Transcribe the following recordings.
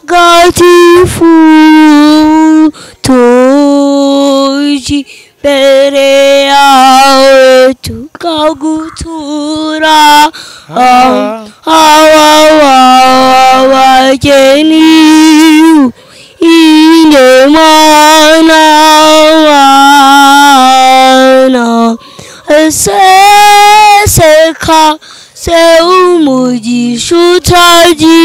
gatifu tuji mbere yawe tukagutura wageni inemana wana seseka se umugisha utagiba.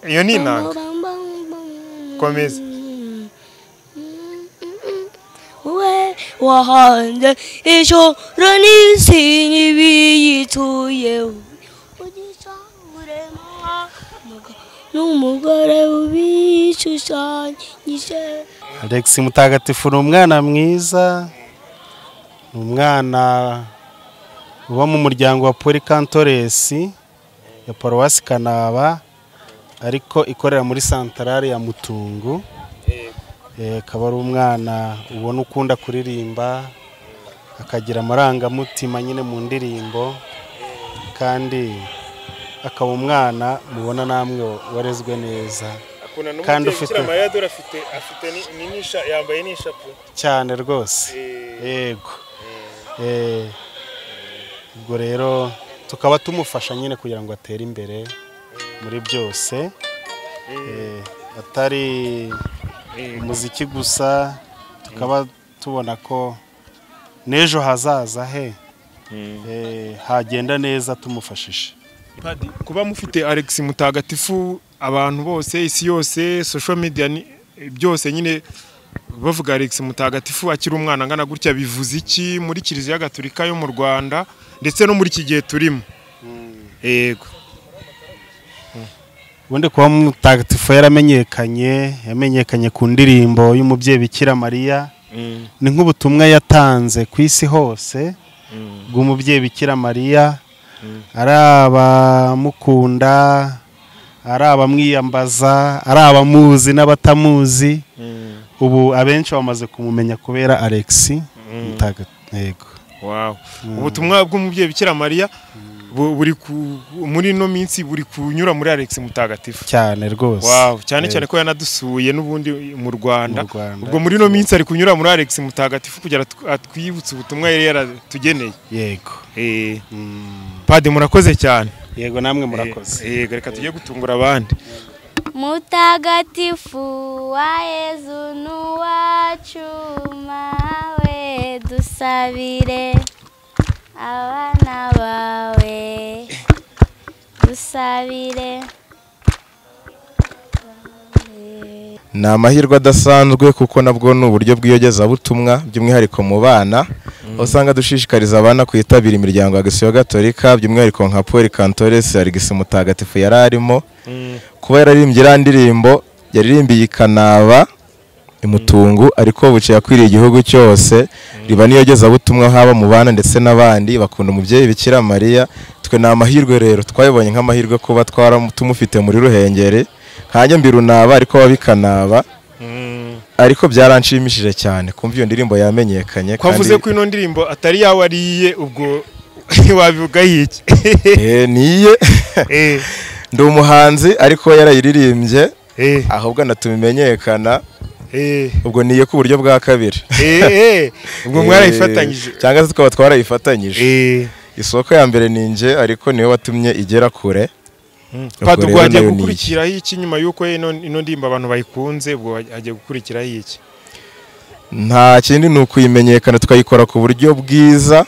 iyo ni inanga komeza we wahanze ijoro n'isi n'ibiyituyeho ugisha urema n'umugore ubishushanyije. Alex Mutagatifu ni umwana mwiza, ni umwana uba mu muryango wa Polycantoresi ya Paruwasi Kanaba ariko ikorera muri santarari ya Mutungu. Akaba ari umwana ubona ukunda kuririmba akagira amarangamutima nyine mu ndirimbo, kandi akaba umwana mubona namwe warezwe neza kandi ufite yambaye n'ishapu cyane rwose. Yego. Ubwo rero tukaba tumufasha nyine kugira ngo atere imbere muri byose, atari umuziki gusa, tukaba tubona ko n'ejo hazaza he hagenda neza tumufashije. kuba mufite Alex Mutagatifu abantu bose isi yose social media byose nyine bavuga Alex Mutagatifu akiri umwana ngana gutya bivuze iki muri Kiliziya Gatolika yo mu Rwanda ndetse no muri iki gihe turimo? Yego. Ubundi kuba Mutagatifu yamenyekanye ku ndirimbo y'umubyeyi Bikira Mariya, ni nk'ubutumwa yatanze ku isi hose bw'umubyeyi Bikira Mariya, ari abamukunda, ari abamwiyambaza, ari abamuzi n'abatamuzi. Ubu abenshi bamaze kumumenya kubera Alex Mutagatifu. Wow. Ubutumwa bw'umubyeyi Bikira Mariya buri muri no minsi buri kunyura muri Alex Mutagatifu cyane rwose. Wow, cyane cyane ko yanadusuye n'ubundi mu Rwanda. Ubwo muri no minsi ari kunyura muri Alex Mutagatifu kugira atwibutse ubutumwa yari yaratugeneye. Yego. Pade murakoze cyane. Yego namwe murakoze. Yego, reka tujye gutungura abandi. Mutagatifu wa Yezu n'uwacu mawe dusabire abana bawe dusabire. Ni amahirwe adasanzwe kuko nabwo ni uburyo bw'iyogezabutumwa by'umwihariko mu bana, usanga dushishikariza abana kwitabira imiryango ya Gisiyo Gatolika by'umwihariko nka Polycantoresi Alex Mutagatifu yari arimo. Kuba yararimbye iriya ndirimbo yaririmbiye i Kanaba Mutungu, ariko buce yakwiriye igihugu cyose, riba n'iyogezabutumwa haba mu bana ndetse n'abandi bakunda umubyeyi Bikira Mariya. Twe ni amahirwe rero twayibonye nk'amahirwe kuba tumufite muri Ruhengeri, kanjye mbirunaba ariko wabikanaba. Ariko byaranshimishije cyane kumva iyo ndirimbo yamenyekanye. Kwavuze ko ino ndirimbo atari yawe ariye, ubwo wabivuga iki? Niye ndi umuhanzi ariko yarayiririmbye, ahubwo natumenyekana. Ubwo niye ku buryo bwa kabiri. Ubwo mwarayifatanyije cyangwa se tukaba twarayifatanyije. Isoko ya mbere ninje ariko niwe watumye igera kure. Padu gwaje gukurikiraho iki nyuma yuko ino ndimba abantu bayikunze, ubwo agiye gukurikiraho iki? Nta kindi ni ukuyimenyekana tukayikora ku buryo bwiza.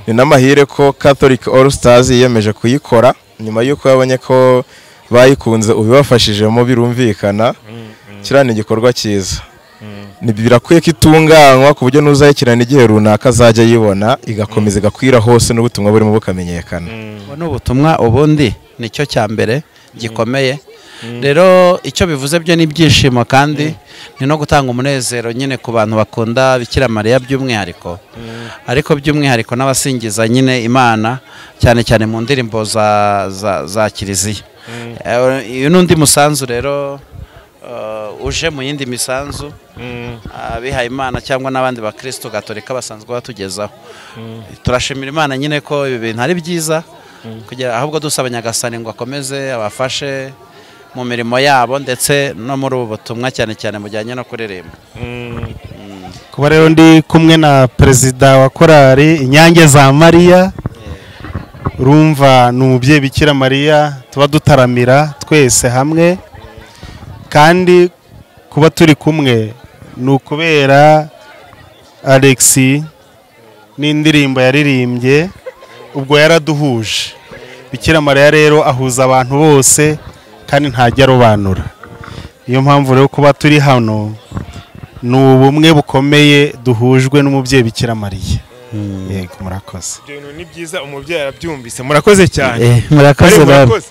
Ni n'amahire ko Catholic All Stars yiyemeje kuyikora nyuma yuko yabonye ko bayikunze ubibafashijemo birumvikana. Kirana igikorwa cyiza. Birakwiye ko itunganywa ku buryo n'uzayikirana igihe runaka azajya yibona igakomeza igakwira hose n'ubutumwa burimo bukamenyekana. Ubu ubutumwa ubundi nicyo cya mbere gikomeye. Rero icyo bivuze byo ni ibyishimo kandi ni no gutanga umunezero nyine ku bantu bakunda Bikira Mariya by'umwihariko, ariko by'umwihariko n'abasingiza nyine Imana cyane cyane mu ndirimbo za Kiliziya. Iyo n'undi musanzu rero uje mu yindi misanzu abihaye Imana cyangwa n'abandi bakristo gatolika basanzwe batugezaho. Turashimira Imana nyine ko ibi bintu ari byiza kugira ahubwo dusaba Nyagasani ngo akomeze abafashe mu mirimo yabo ndetse no muri ubu butumwa cyane cyane mujyanye no kuririmba. Kuba rero ndi kumwe na perezida wa korali Inyange za Mariya, urumva ni umubyeyi Bikira Mariya tuba dutaramira twese hamwe, kandi kuba turi kumwe ni ukubera Alex n'indirimbo yaririmbye ubwo yaraduhuje. Bikira Mariya rero ahuza abantu bose kandi ntajya arobanura. Niyo mpamvu rero kuba turi hano ni ubumwe bukomeye duhujwe n'umubyeyi Bikira Mariya. Yego murakoze. Ibyo ni byiza, umubyeyi arabyumvise. Murakoze cyane. Murakoze.